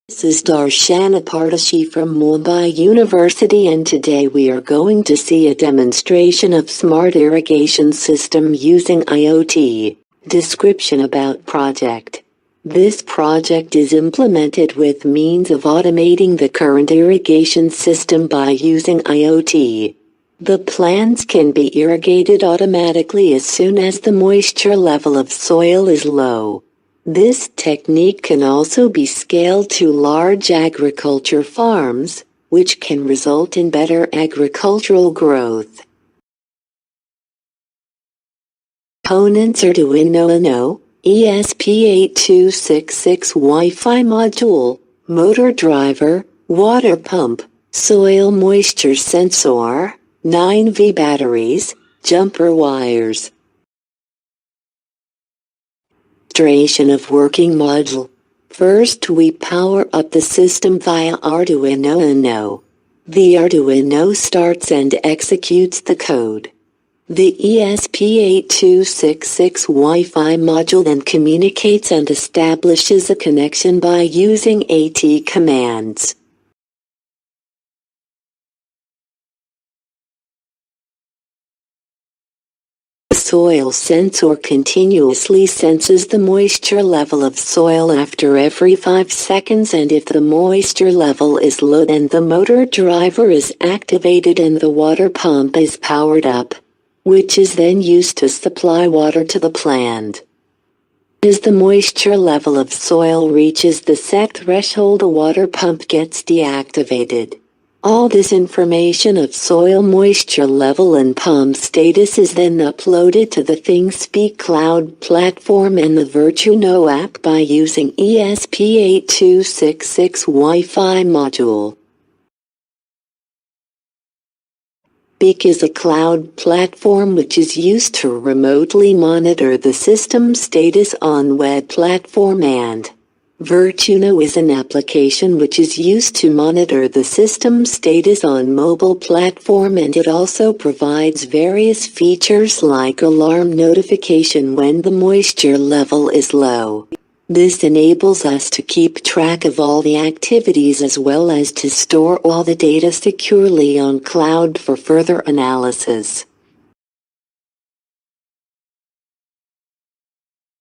This is Darshana Pardeshi from Mumbai University, and today we are going to see a demonstration of smart irrigation system using IoT. Description about project. This project is implemented with means of automating the current irrigation system by using IoT. The plants can be irrigated automatically as soon as the moisture level of soil is low. This technique can also be scaled to large agriculture farms, which can result in better agricultural growth. Components: Arduino Uno, ESP8266 Wi-Fi module, motor driver, water pump, soil moisture sensor, 9V batteries, jumper wires. Demonstration of working module. First, we power up the system via Arduino Uno. The Arduino starts and executes the code. The ESP8266 Wi-Fi module then communicates and establishes a connection by using AT commands. The soil sensor continuously senses the moisture level of soil after every 5 seconds, and if the moisture level is low, then the motor driver is activated and the water pump is powered up, which is then used to supply water to the plant. As the moisture level of soil reaches the set threshold, the water pump gets deactivated. All this information of soil moisture level and pump status is then uploaded to the ThingSpeak cloud platform and the Arduino app by using ESP8266 Wi-Fi module. ThingSpeak is a cloud platform which is used to remotely monitor the system status on web platform, and Arduino is an application which is used to monitor the system status on mobile platform, and it also provides various features like alarm notification when the moisture level is low. This enables us to keep track of all the activities as well as to store all the data securely on cloud for further analysis.